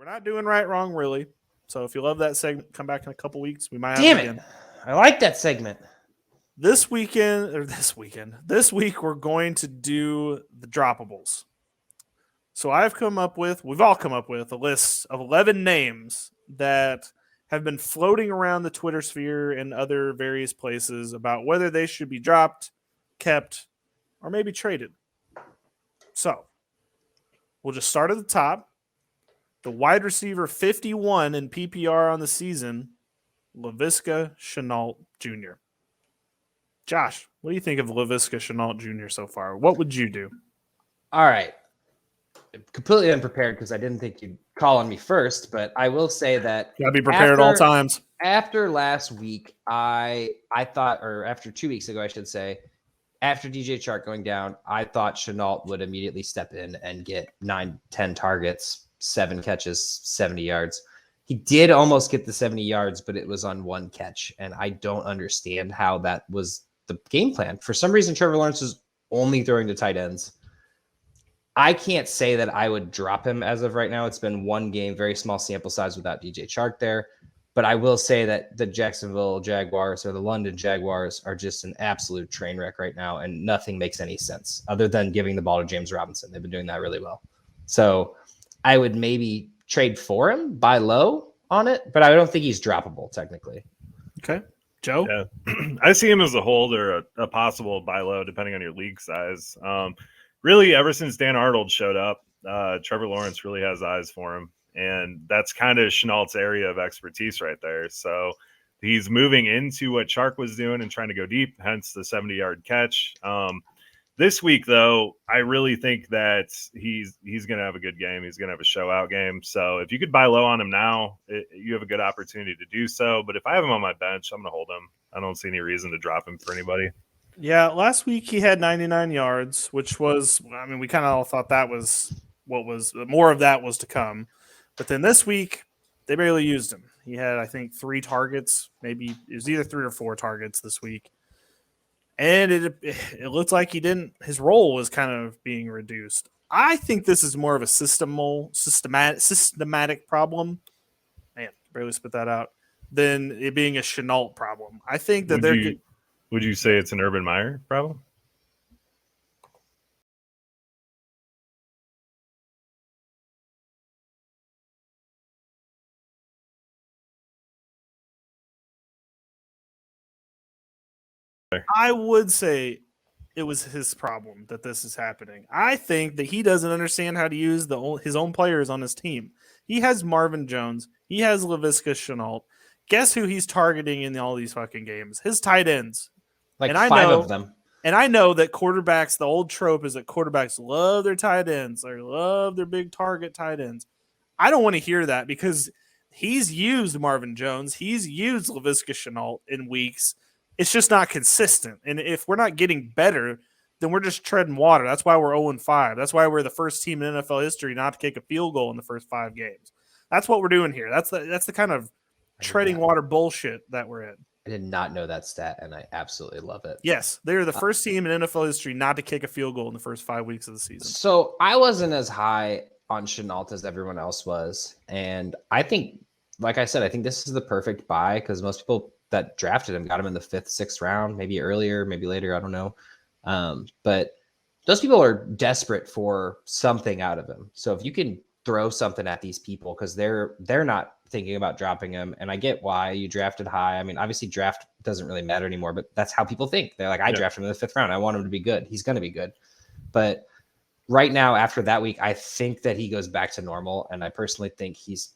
We're not doing right, wrong, really. So if you love that segment, come back in a couple weeks. We might have Damn it it. again. I like that segment. This week, we're going to do the Droppables. So we've all come up with a list of 11 names that have been floating around the Twitter sphere and other various places about whether they should be dropped, kept, or maybe traded. So we'll just start at the top. The wide receiver 51 in PPR on the season, Laviska Shenault Jr. Josh, what do you think of Laviska Shenault Jr. so far? What would you do? All right. Completely unprepared because I didn't think you'd call on me first, but I will say that Gotta be prepared at all times. After last week, I thought, or after 2 weeks ago, I should say, after DJ Chark going down, I thought Shenault would immediately step in and get 9-10 targets, 7 catches, 70 yards. He did almost get the 70 yards, but it was on 1 catch, and I don't understand how that was the game plan. For some reason, Trevor Lawrence is only throwing to tight ends. I can't say that I would drop him as of right now. It's been 1 game, very small sample size without DJ Chark there. But I will say that the Jacksonville Jaguars or the London Jaguars are just an absolute train wreck right now, and nothing makes any sense other than giving the ball to James Robinson. They've been doing that really well. So I would maybe trade for him, buy low on it, but I don't think he's droppable technically. Okay. Joe? Yeah. I see him as a hold or a possible buy low, depending on your league size. Really, ever since Dan Arnold showed up, Trevor Lawrence really has eyes for him. And that's kind of Chenault's area of expertise right there. So he's moving into what Chark was doing and trying to go deep, hence the 70-yard catch. This week, though, I really think that he's going to have a good game. He's going to have a show-out game. So if you could buy low on him now, you have a good opportunity to do so. But if I have him on my bench, I'm going to hold him. I don't see any reason to drop him for anybody. Yeah, last week he had 99 yards, which was, I mean, we kind of all thought that was what was more of that was to come. But then this week, they barely used him. He had, I think, 3 targets. Maybe it was either 3 or 4 targets this week. And it looked like his role was kind of being reduced. I think this is more of a systematic problem. Man, barely spit that out. Than it being a Shenault problem. I think that would you say it's an Urban Meyer problem? I would say it was his problem that this is happening. I think that he doesn't understand how to use his own players on his team. He has Marvin Jones. He has Laviska Shenault. Guess who he's targeting in all these fucking games? His tight ends. Like and 5 of them. And I know that quarterbacks, the old trope is that quarterbacks love their tight ends or love their big target tight ends. I don't want to hear that because he's used Marvin Jones. He's used Laviska Shenault in weeks. It's just not consistent. And if we're not getting better, then we're just treading water. That's why we're 0-5. That's why we're the first team in NFL history not to kick a field goal in the first 5 games. That's what we're doing here. That's the kind of treading water bullshit that we're in. I did not know that stat, and I absolutely love it. Yes, they're the first team in NFL history not to kick a field goal in the first 5 weeks of the season. So I wasn't as high on Shenault as everyone else was. And I think, like I said, I think this is the perfect buy because most people that drafted him got him in the 5th, 6th round, maybe earlier, maybe later. I don't know. But those people are desperate for something out of him. So if you can throw something at these people because they're not thinking about dropping him, and I get why you drafted high. I mean, obviously draft doesn't really matter anymore, but that's how people think. They're like, I drafted him in the 5th round. I want him to be good. He's going to be good. But right now, after that week, I think that he goes back to normal, and I personally think he's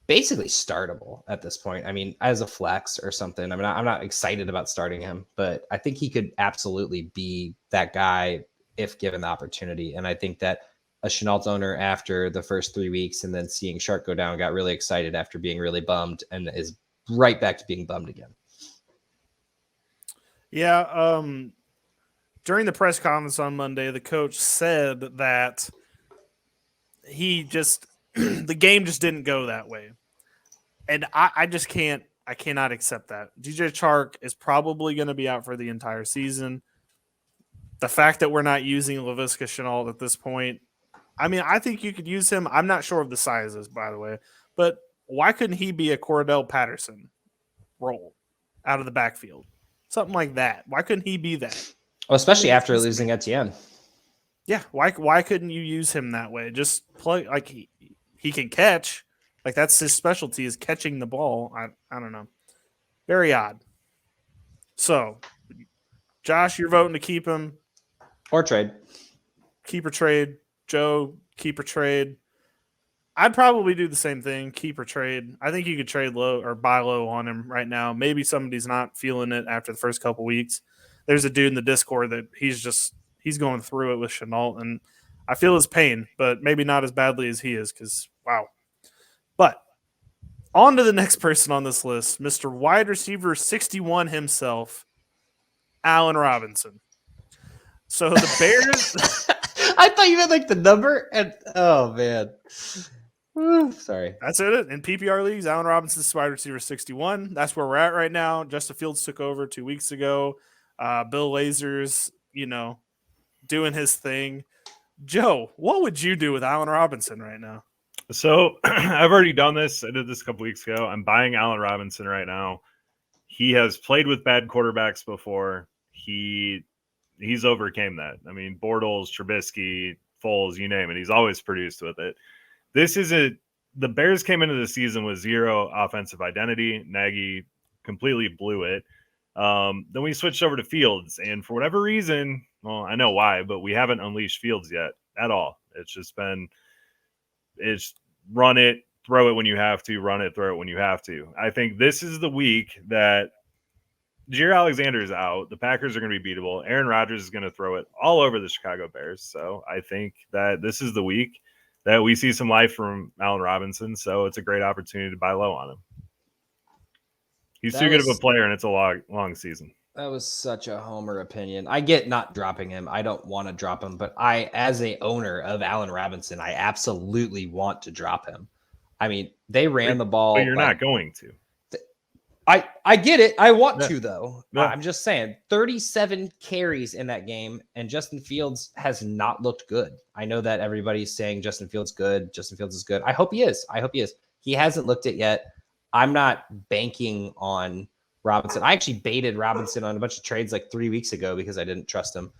basically startable at this point. I mean, as a flex or something. I mean, I'm not excited about starting him, but I think he could absolutely be that guy if given the opportunity. And I think that a Shenault owner after the first 3 weeks and then seeing Shark go down got really excited after being really bummed and is right back to being bummed again. Yeah. During the press conference on Monday, the coach said that the game just didn't go that way. And I cannot accept that. DJ Chark is probably going to be out for the entire season. The fact that we're not using Laviska Shenault at this point, I mean, I think you could use him. I'm not sure of the sizes, by the way, but why couldn't he be a Cordell Patterson role out of the backfield? Something like that. Why couldn't he be that? Well, especially after losing Etienne. Yeah, why couldn't you use him that way? Just play like he can catch. Like that's his specialty is catching the ball. I don't know. Very odd. So, Josh, you're voting to keep him. Or trade. Keep or trade. Joe, keep or trade. I'd probably do the same thing, keep or trade. I think you could trade low or buy low on him right now. Maybe somebody's not feeling it after the first couple weeks. There's a dude in the Discord that he's going through it with Chenault, and I feel his pain, but maybe not as badly as he is because, wow. But on to the next person on this list, Mr. Wide Receiver 61 himself, Allen Robinson. So the Bears... I thought you meant like the number, and oh man, sorry. That's it. In PPR leagues, Allen Robinson's wide receiver 61. That's where we're at right now. Justin Fields took over 2 weeks ago. Bill Lazor's, doing his thing. Joe, what would you do with Allen Robinson right now? So I've already done this. I did this a couple weeks ago. I'm buying Allen Robinson right now. He has played with bad quarterbacks before. He's overcame that. I mean, Bortles, Trubisky, Foles, you name it. He's always produced with it. The Bears came into the season with zero offensive identity. Nagy completely blew it. Then we switched over to Fields, and for whatever reason, well, I know why, but we haven't unleashed Fields yet at all. It's run it, throw it when you have to, run it, throw it when you have to. I think this is the week that Jair Alexander is out. The Packers are going to be beatable. Aaron Rodgers is going to throw it all over the Chicago Bears. So I think that this is the week that we see some life from Allen Robinson. So it's a great opportunity to buy low on him. He's too good of a player, and it's a long season. That was such a homer opinion. I get not dropping him. I don't want to drop him, but as a owner of Allen Robinson, I absolutely want to drop him. I mean, they ran the ball. But you're not going to. I get it. I want to, though. No. I'm just saying 37 carries in that game, and Justin Fields has not looked good. I know that everybody's saying Justin Fields good. Justin Fields is good. I hope he is. He hasn't looked it yet. I'm not banking on Robinson. I actually baited Robinson on a bunch of trades like 3 weeks ago because I didn't trust him.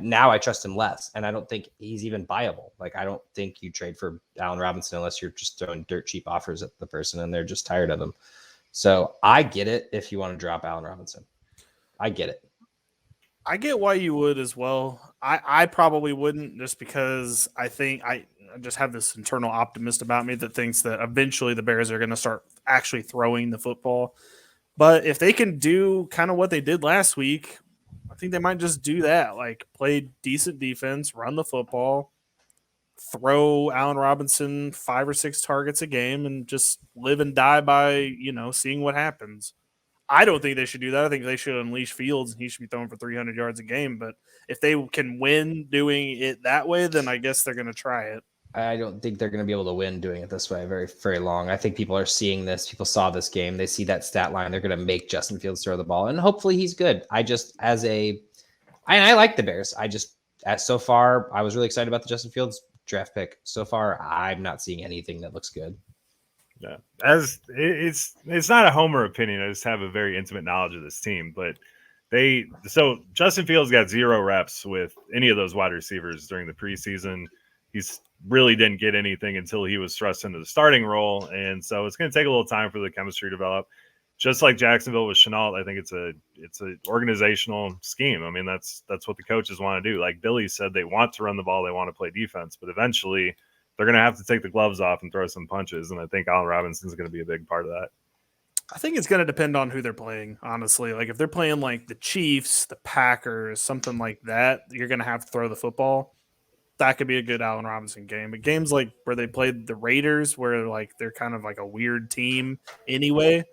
Now I trust him less, and I don't think he's even viable. Like, I don't think you trade for Allen Robinson unless you're just throwing dirt cheap offers at the person and they're just tired of him. So I get it if you want to drop Allen Robinson. I get it. I get why you would as well. I probably wouldn't, just because I think I just have this internal optimist about me that thinks that eventually the Bears are going to start actually throwing the football. But if they can do kind of what they did last week, I think they might just do that. Like, play decent defense, run the football, throw Allen Robinson 5 or 6 targets a game, and just live and die by, seeing what happens. I don't think they should do that. I think they should unleash Fields, and he should be throwing for 300 yards a game. But if they can win doing it that way, then I guess they're going to try it. I don't think they're going to be able to win doing it this way very, very long. I think people are seeing this. People saw this game. They see that stat line. They're going to make Justin Fields throw the ball, and hopefully he's good. I like the Bears. So far, I was really excited about the Justin Fields draft pick. So far, I'm not seeing anything that looks good. Yeah, it's not a homer opinion. I just have a very intimate knowledge of this team, but so Justin Fields got 0 reps with any of those wide receivers during the preseason. He's really didn't get anything until he was thrust into the starting role, and so it's going to take a little time for the chemistry to develop. Just like Jacksonville with Chenault, I think it's an organizational scheme. I mean, that's what the coaches want to do. Like Billy said, they want to run the ball, they want to play defense, but eventually they're going to have to take the gloves off and throw some punches, and I think Allen Robinson's going to be a big part of that. I think it's going to depend on who they're playing, honestly. Like, if they're playing like the Chiefs, the Packers, something like that, you're going to have to throw the football. That could be a good Allen Robinson game. But games like where they played the Raiders, where like they're kind of like a weird team anyway,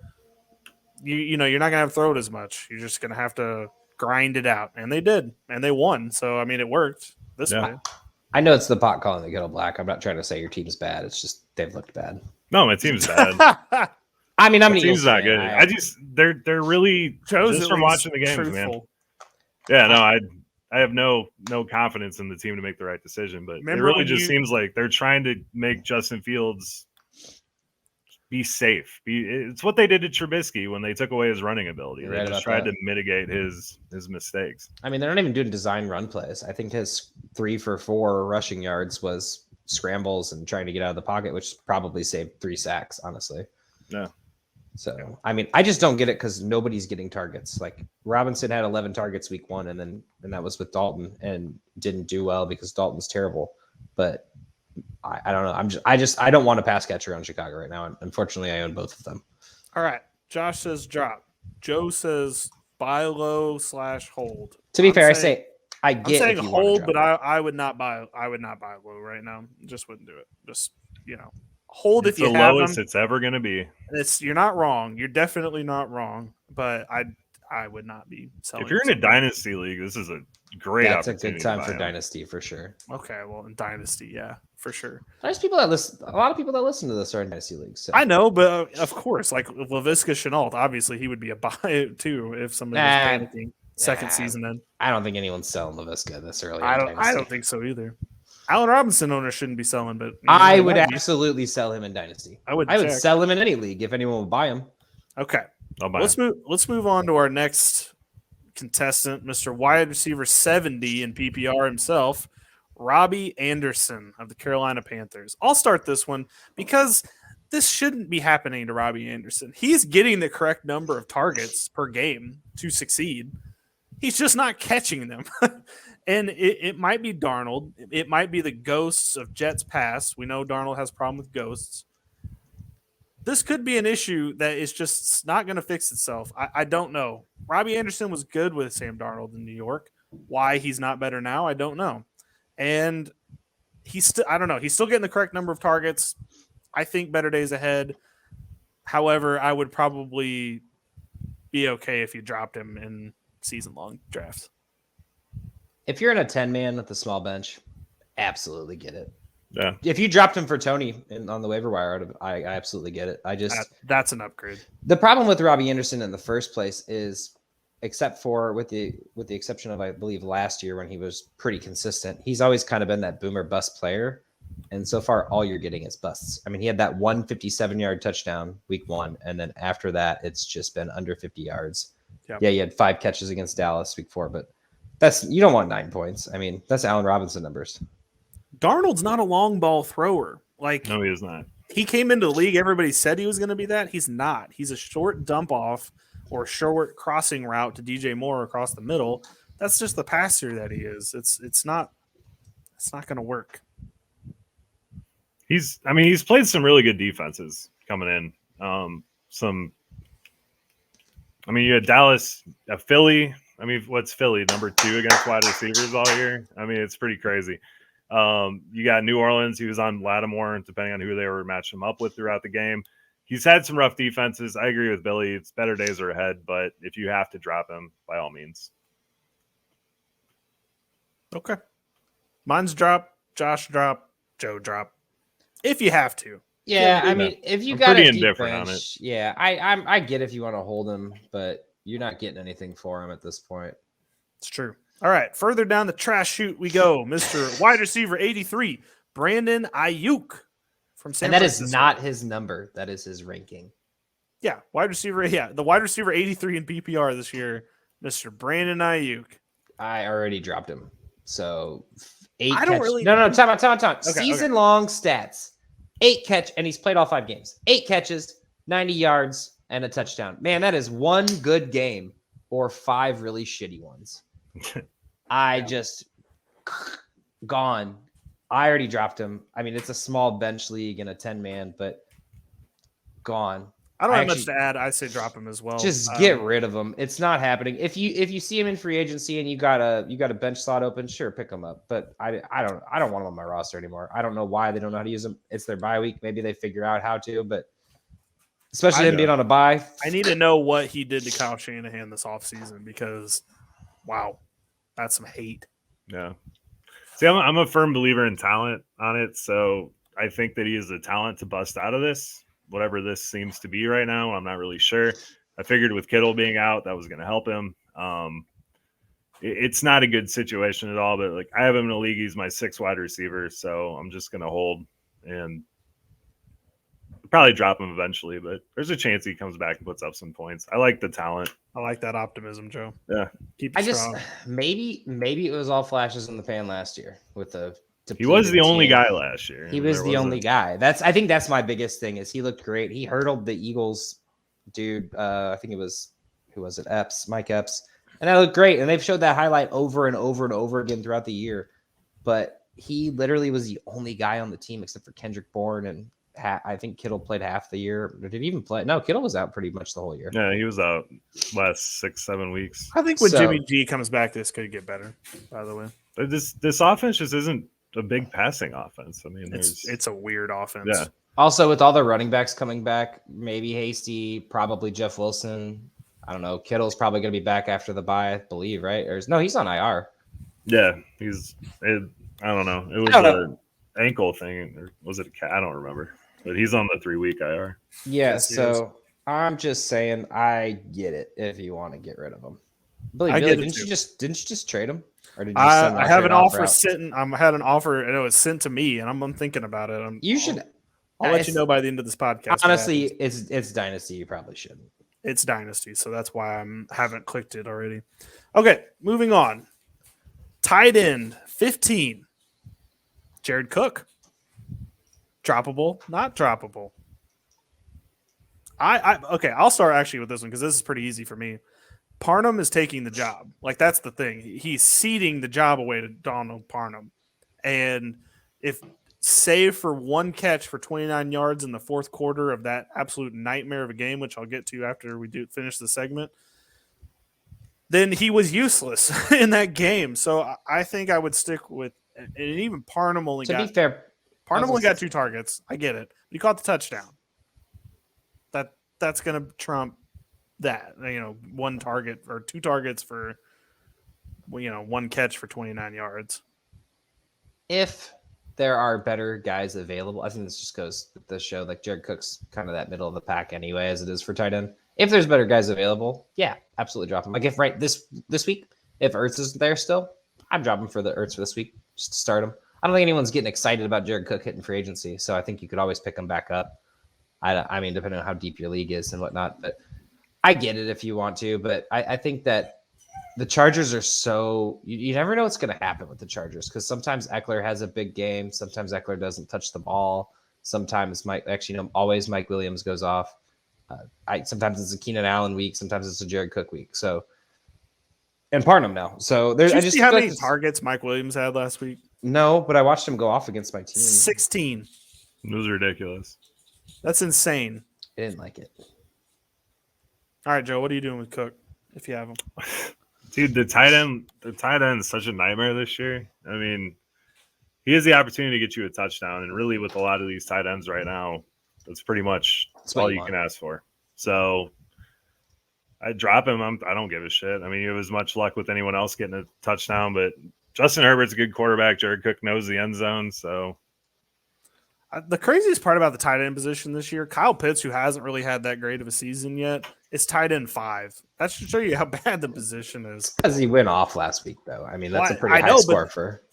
you're not going to have to throw it as much. You're just going to have to grind it out. And they did. And they won. So, I mean, it worked this way. I know it's the pot calling the kettle black. I'm not trying to say your team's bad. It's just they've looked bad. No, my team's bad. I mean, I'm my team's not good. They're really just from watching the games, truthful. man. Yeah, no, I have no confidence in the team to make the right decision. But Remember it really when just you- seems like they're trying to make Justin Fields be safe. It's what they did to Trubisky when they took away his running ability. You're They right just about tried that. to mitigate his mistakes. I mean, they're not even doing design run plays. I think his 3 for 4 rushing yards was scrambles and trying to get out of the pocket, which probably saved 3 sacks, honestly. Yeah. So, I mean, I just don't get it because nobody's getting targets. Like Robinson had 11 targets week 1, and that was with Dalton, and didn't do well because Dalton's terrible. But I don't know. I don't want a pass catcher on Chicago right now. And unfortunately, I own both of them. All right. Josh says drop. Joe says buy low / hold. To be I'm fair, I saying- say I I'm get saying if you want to hold, drop but it. I would not buy. I would not buy low right now. Just wouldn't do it. Just hold It's if you the have lowest them. it's ever going to be. You're not wrong. You're definitely not wrong. But I would not be selling. If you're in a dynasty league, this is a great That's a opportunity. good time to buy for him. Dynasty for sure. Okay, well, in dynasty, yeah, for sure. There's people that listen. A lot of people that listen to this are in Dynasty leagues. So. I know, but of course, like Laviska Shenault, obviously he would be a buy too if somebody was panicking second season in. I don't think anyone's selling Laviska this early. I in don't Dynasty. think so either. Allen Robinson owners shouldn't be selling, but I they would might be. absolutely sell him in Dynasty. I would check. Sell him in any league if anyone would buy him. Okay, I'll buy let's him. move on to our next contestant, Mr. Wide Receiver 70 in PPR himself, Robbie Anderson of the Carolina Panthers. I'll start this one because this shouldn't be happening to Robbie Anderson. He's getting the correct number of targets per game to succeed. He's just not catching them. And it might be Darnold. It might be the ghosts of Jets past. We know Darnold has a problem with ghosts. This could be an issue that is just not going to fix itself. I don't know. Robbie Anderson was good with Sam Darnold in New York. Why he's not better now, I don't know. And I don't know. He's still getting the correct number of targets. I think better days ahead. However, I would probably be okay if you dropped him in season-long drafts. If you're in a 10-man with a small bench, absolutely get it. Yeah. If you dropped him for Tony on the waiver wire, I absolutely get it. That's an upgrade. The problem with Robbie Anderson in the first place is, except for with the exception of I believe last year when he was pretty consistent, he's always kind of been that boomer bust player. And so far, all you're getting is busts. I mean, he had that 157-yard touchdown week 1, and then after that, it's just been under 50 yards. Yep. Yeah, he had 5 catches against Dallas week 4, but you don't want 9 points. I mean, that's Allen Robinson numbers. Darnold's not a long ball thrower. Like, No, he is not. he came into the league. Everybody said he was going to be that. He's not. He's a short dump off or short crossing route to DJ Moore across the middle. That's just the passer that he is. It's not going to work. He's played some really good defenses coming in. You had Dallas, Philly. I mean, what's Philly, number 2 against wide receivers all year? I mean, it's pretty crazy. You got New Orleans. He was on Lattimore, depending on who they were matching him up with throughout the game. He's had some rough defenses. I agree with Billy. It's better days are ahead, but if you have to drop him, by all means. Okay. Mine's drop, Josh drop, Joe drop. If you have to. Yeah, I mean, if you I'm got pretty a deep indifferent on bench, yeah, I get if you want to hold him, but you're not getting anything for him at this point. It's true. All right. Further down the trash chute we go. Mr. Wide Receiver 83, Brandon Aiyuk from San And that Francisco. is not his number. That is his ranking. Yeah, wide receiver. Yeah, the wide receiver 83 in PPR this year, Mr. Brandon Aiyuk. I already dropped him. So 8 I don't catch- really- No, time out. Okay. Season-long stats. 8 catch, and he's played all 5 games. 8 catches, 90 yards, and a touchdown. Man, that is one good game or 5 really shitty ones. Just gone. I already dropped him. I mean, it's a small bench league and a 10-man, but gone. I don't have much to add. I say drop him as well. Just get rid of him. It's not happening. If you see him in free agency and you got a bench slot open, sure, pick him up. But I don't want him on my roster anymore. I don't know why they don't know how to use him. It's their bye week. Maybe they figure out how to, but especially him being on a bye. I need to know what he did to Kyle Shanahan this offseason because, wow, that's some hate. Yeah. See, I'm a firm believer in talent on it, so I think that he is the talent to bust out of this, whatever this seems to be right now. I'm not really sure. I figured with Kittle being out, that was going to help him. it's not a good situation at all. But like I have him in a league. He's my 6th wide receiver, so I'm just gonna hold and probably drop him eventually. But there's a chance he comes back and puts up some points. I like the talent. I like that optimism, Joe. Yeah, Keep it strong. Maybe it was all flashes in the pan last year with the. He was the only guy last year. He was the only guy. I think that's my biggest thing is he looked great. He hurdled the Eagles dude. I think it was who was it? Mike Epps, and that looked great. And they've showed that highlight over and over and over again throughout the year. But he literally was the only guy on the team except for Kendrick Bourne and I think Kittle played half the year. Or did he even play? No, Kittle was out pretty much the whole year. Yeah, he was out last 6-7 weeks. I think when Jimmy G comes back, this could get better. By the way, but this offense just isn't a big passing offense. I mean, it's a weird offense. Yeah. Also, with all the running backs coming back, maybe Hasty, probably Jeff Wilson. I don't know. Kittle's probably going to be back after the bye, I believe, right? No, he's on IR. Yeah, I don't know. It was an ankle thing, or was it a cat? I don't remember. But he's on the 3-week IR. Yeah, so I'm just saying, I get it if you want to get rid of him. Billy, didn't you just trade him? Or did you I have an offer sitting. I had an offer, and it was sent to me, and I'm thinking about it. I'll let you know by the end of this podcast. Honestly, it's Dynasty. You probably shouldn't. It's Dynasty, so that's why I haven't clicked it already. Okay, moving on. Tight end 15. Jared Cook. Droppable, not droppable. Okay, I'll start actually with this one because this is pretty easy for me. Parham is taking the job. Like, that's the thing. He's ceding the job away to Donald Parham. And if, save for one catch for 29 yards in the fourth quarter of that absolute nightmare of a game, which I'll get to after we finish the segment, then he was useless in that game. So I think I would stick with, and even Parham only got... To be fair, Parham only got 2 targets. I get it. But he caught the touchdown. That's going to trump that, 1 target or 2 targets for, 1 catch for 29 yards. If there are better guys available, I think this just goes with the show. Like, Jared Cook's kind of that middle of the pack anyway, as it is for tight end. If there's better guys available, yeah, absolutely drop him. Like, if this week, if Ertz is there still, I'm dropping for the Ertz for this week just to start him. I don't think anyone's getting excited about Jared Cook hitting free agency, so I think you could always pick him back up. I mean, depending on how deep your league is and whatnot, but I get it if you want to, but I think that the Chargers are so you never know what's going to happen with the Chargers because sometimes Eckler has a big game, sometimes Eckler doesn't touch the ball, sometimes always Mike Williams goes off. Sometimes it's a Keenan Allen week, sometimes it's a Jared Cook week. So, and Parham now. So there's. Did you see how many targets Mike Williams had last week? No, but I watched him go off against my team. 16. It was ridiculous. That's insane. I didn't like it. All right, Joe, what are you doing with Cook if you have him? Dude, the tight end is such a nightmare this year. I mean, he has the opportunity to get you a touchdown, and really with a lot of these tight ends right now, that's pretty much all you can ask for. So I drop him. I don't give a shit. I mean, you have as much luck with anyone else getting a touchdown, but Justin Herbert's a good quarterback. Jared Cook knows the end zone, so. The craziest part about the tight end position this year, Kyle Pitts, who hasn't really had that great of a season yet, is tight end 5. That should show you how bad the position is. Because he went off last week, though. I mean, that's a pretty high score for.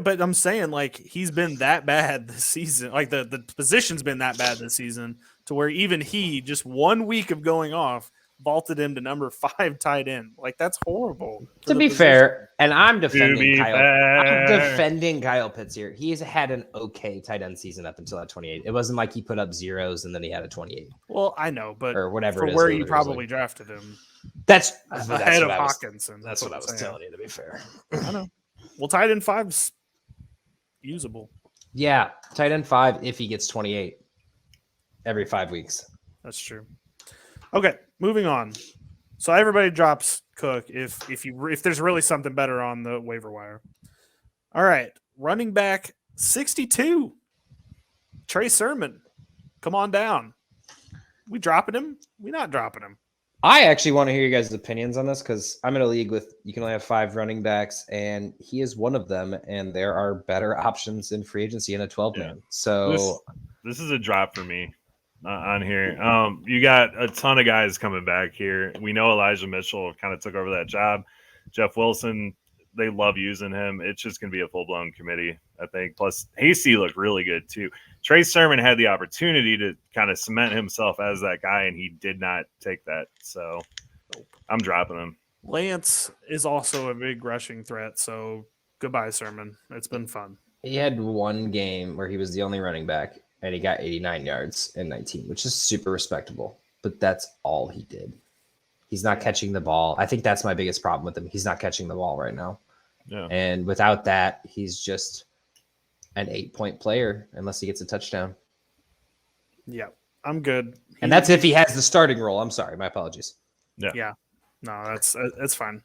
But I'm saying, like, he's been that bad this season. Like, the position's been that bad this season to where even he, just 1 week of going off, vaulted him to number 5 tight end. Like, that's horrible. To be fair, and I'm defending Kyle Pitts here. He's had an okay tight end season up until that 28. It wasn't like he put up zeros and then he had a 28. Well, I know, but or whatever for where you probably drafted him. That's ahead of Hawkinson. That's what I was telling you, to be fair. I know. Well, tight end 5's usable. Yeah, tight end 5 if he gets 28 every 5 weeks. That's true. Okay, moving on. So everybody drops Cook if there's really something better on the waiver wire. All right, running back 62, Trey Sermon. Come on down. We dropping him? We not dropping him? I actually want to hear you guys' opinions on this because I'm in a league with you can only have 5 running backs, and he is one of them. And there are better options in free agency in a 12-man. So this is a drop for me. On here. You got a ton of guys coming back here. We know Elijah Mitchell kind of took over that job. Jeff Wilson they love using him. It's just going to be a full blown committee, I think. Plus, Hasty looked really good too. Trey Sermon had the opportunity to kind of cement himself as that guy, and he did not take that. So I'm dropping him. Lance is also a big rushing threat. So goodbye, Sermon. It's been fun. He had one game where he was the only running back, and he got 89 yards in 19, which is super respectable. But that's all he did. He's not catching the ball. I think that's my biggest problem with him. He's not catching the ball right now. Yeah. And without that, he's just an 8-point player unless he gets a touchdown. Yeah, I'm good. And that's if he has the starting role. I'm sorry. My apologies. Yeah. No, that's fine.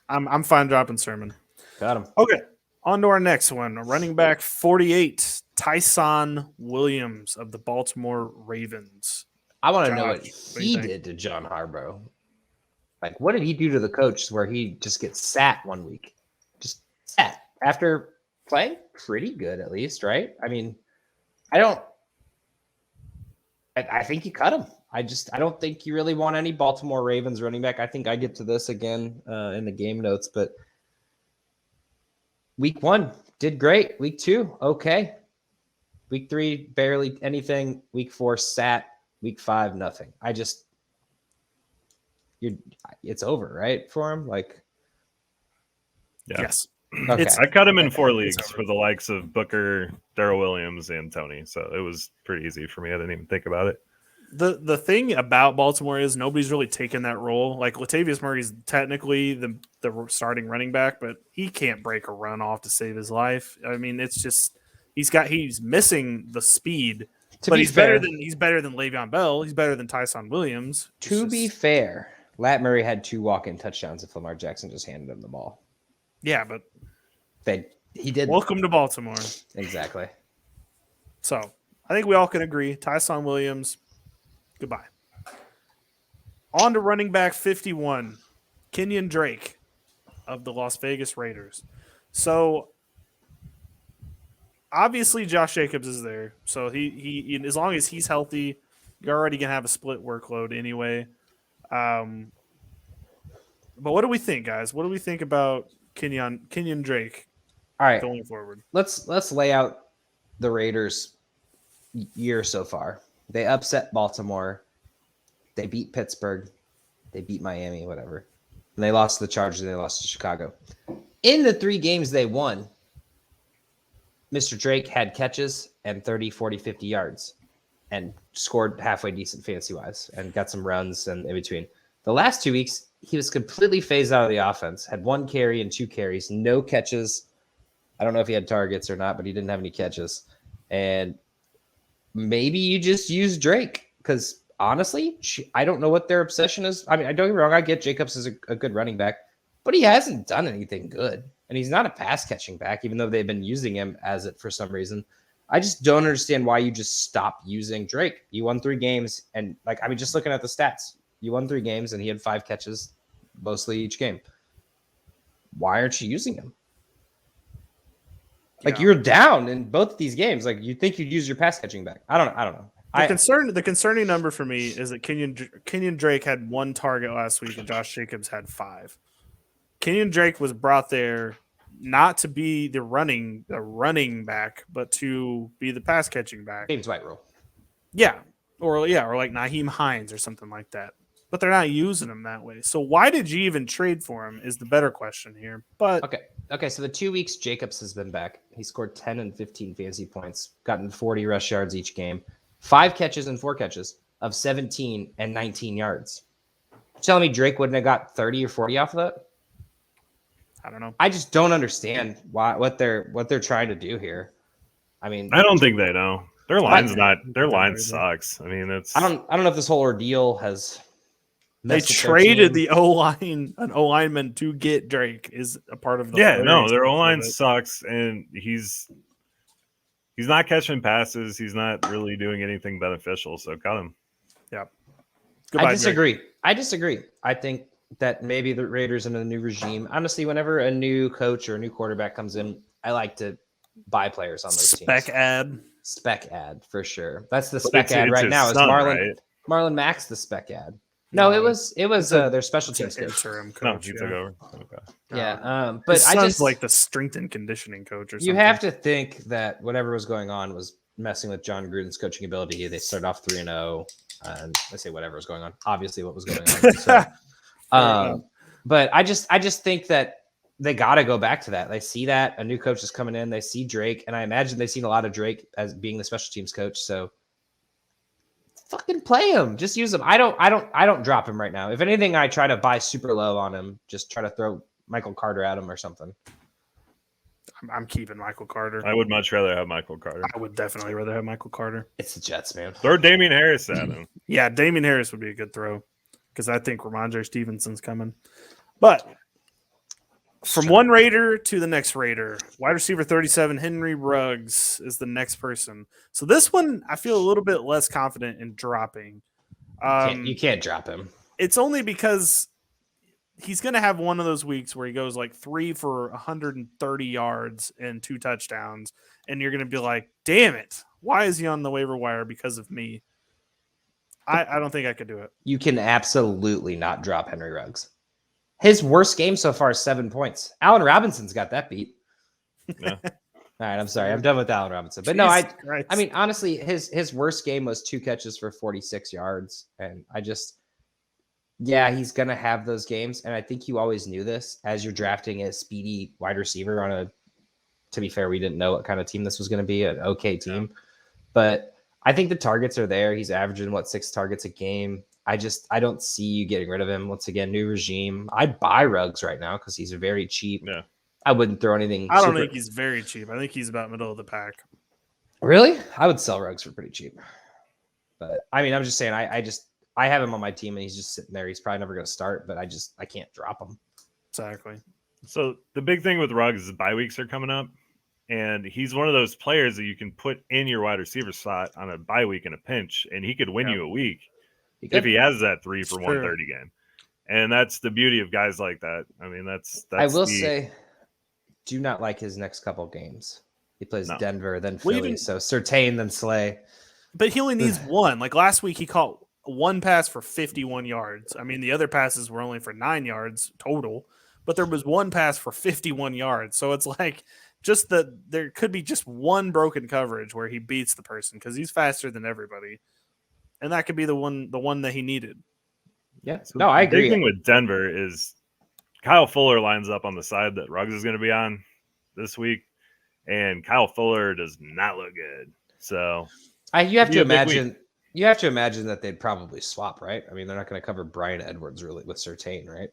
I'm fine dropping Sermon. Got him. Okay. On to our next one. Running back 48, Tyson Williams of the Baltimore Ravens. I want to know what Josh, what do he you think? did to John Harbaugh. Like, what did he do to the coach where he just gets sat one week? Just sat after playing pretty good, at least, right? I mean, I think you cut him. I don't think you really want any Baltimore Ravens running back. I think I get to this again in the game notes, but week 1 did great. Week 2, okay. Week 3, barely anything. Week 4, sat. Week 5, nothing. It's over, right, for him? Like, Yeah. Yes. okay. I cut him in 4 leagues for the likes of Booker, Darrell Williams, and Tony. So it was pretty easy for me. I didn't even think about it. The thing about Baltimore is nobody's really taken that role. Like Latavius Murray's technically the starting running back, but he can't break a run off to save his life. I mean, it's just he's missing the speed. But he's better than Le'Veon Bell. He's better than Tyson Williams. To be fair, Lat Murray had 2 walk-in touchdowns if Lamar Jackson just handed him the ball. Yeah, but He did. welcome to Baltimore. Exactly. So I think we all can agree. Tyson Williams, goodbye. On to running back 51, Kenyan Drake of the Las Vegas Raiders. So obviously Josh Jacobs is there. So he as long as he's healthy, you're already going to have a split workload anyway. But what do we think, guys? What do we think about Kenyan Drake All right. going forward? Let's lay out the Raiders' year so far. They upset Baltimore. They beat Pittsburgh. They beat Miami, whatever. And they lost to the Chargers. They lost to Chicago. In the 3 games they won, Mr. Drake had catches and 30, 40, 50 yards and scored halfway decent fantasy-wise and got some runs and in between. The last 2 weeks, he was completely phased out of the offense, had 1 carry and 2 carries, no catches. I don't know if he had targets or not, but he didn't have any catches. And maybe you just use Drake because honestly, I don't know what their obsession is. I mean, don't get me wrong. I get Jacobs is a good running back, but he hasn't done anything good. And he's not a pass catching back, even though they've been using him as it for some reason. I just don't understand why you just stop using Drake. You won 3 games. And just looking at the stats, you won 3 games and he had 5 catches mostly each game. Why aren't you using him? You're down in both of these games. You think you'd use your pass catching back. I don't know. The concerning number for me is that Kenyan Drake had 1 target last week and Josh Jacobs had 5. Kenyan Drake was brought there not to be the running back, but to be the pass catching back. James White rule. Yeah, or like Naheem Hines or something like that. But they're not using him that way. So why did you even trade for him is the better question here. But Okay. So the 2 weeks Jacobs has been back, he scored 10 and 15 fantasy points, gotten 40 rush yards each game, 5 catches and 4 catches of 17 and 19 yards. You're telling me Drake wouldn't have got 30 or 40 off of that? I don't know. I just don't understand what they're trying to do here. I mean, I don't think they know. Their line sucks. I mean, it's I don't know if this whole ordeal has. They traded the O-line, an O-lineman to get Drake is a part of the their O-line sucks, and he's not catching passes. He's not really doing anything beneficial. So cut him. Yeah. I disagree. Drake. I disagree. I think that maybe the Raiders in a new regime. Honestly, whenever a new coach or a new quarterback comes in, I like to buy players on those teams. Spec ad for sure. That's the spec ad right now. Is Marlon Mack's the spec ad? No, it was their special it's an teams coach. interim No, coach. he took over. Okay. Yeah, His but I son's just like the strength and conditioning coach or something. you have to think that whatever was going on was messing with John Gruden's coaching ability. They started off 3-0, and I say whatever was going on. Obviously, what was going on. So, but I just think that they got to go back to that. They see that a new coach is coming in. They see Drake, and I imagine they've seen a lot of Drake as being the special teams coach. So fucking play him. Just use him. I don't drop him right now. If anything, I try to buy super low on him. Just try to throw Michael Carter at him or something. I'm keeping Michael Carter. I would much rather have Michael Carter. I would definitely rather have Michael Carter. It's the Jets, man. Throw Damian Harris at him. Yeah, Damian Harris would be a good throw because I think Ramondre Stevenson's coming. But from one Raider to the next Raider, wide receiver 37, Henry Ruggs is the next person. So this one, I feel a little bit less confident in dropping. You can't drop him. It's only because he's going to have one of those weeks where he goes like 3 for 130 yards and 2 touchdowns. And you're going to be like, damn it. Why is he on the waiver wire because of me? I don't think I could do it. You can absolutely not drop Henry Ruggs. His worst game so far is 7 points. Allen Robinson's got that beat. Yeah. All right, I'm sorry. I'm done with Allen Robinson. But no, I mean, honestly, his worst game was 2 catches for 46 yards. And he's going to have those games. And I think you always knew this as you're drafting a speedy wide receiver to be fair, we didn't know what kind of team this was going to be, an okay team. But I think the targets are there. He's averaging, 6 targets a game. I don't see you getting rid of him. Once again, new regime. I'd buy Ruggs right now because he's very cheap. Yeah. I wouldn't throw anything. I don't think he's very cheap. I think he's about middle of the pack. Really? I would sell Ruggs for pretty cheap. But I mean, I'm just saying, I have him on my team and he's just sitting there. He's probably never going to start, but I can't drop him. Exactly. So the big thing with Ruggs is bye weeks are coming up. And he's one of those players that you can put in your wide receiver slot on a bye week in a pinch, and he could win you a week if he has that 3 for 130 game. And that's the beauty of guys like that. I mean, that's I will say, do not like his next couple games. He plays Denver, then Philly, so Surtain, then Slay. But he only needs one. Like last week, he caught one pass for 51 yards. I mean, the other passes were only for 9 yards total, but there was one pass for 51 yards. So it's like just that there could be just one broken coverage where he beats the person because he's faster than everybody. And that could be the one that he needed. Yeah. No, I agree. The big thing with Denver is Kyle Fuller lines up on the side that Ruggs is going to be on this week. And Kyle Fuller does not look good. So you have to imagine that they'd probably swap, right? I mean, they're not going to cover Brian Edwards really with Surtain, right?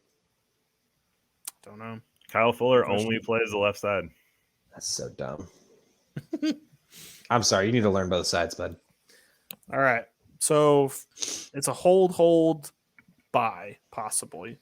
Don't know. Kyle Fuller only plays the left side. That's so dumb. I'm sorry. You need to learn both sides, bud. All right. So it's a hold, buy, possibly.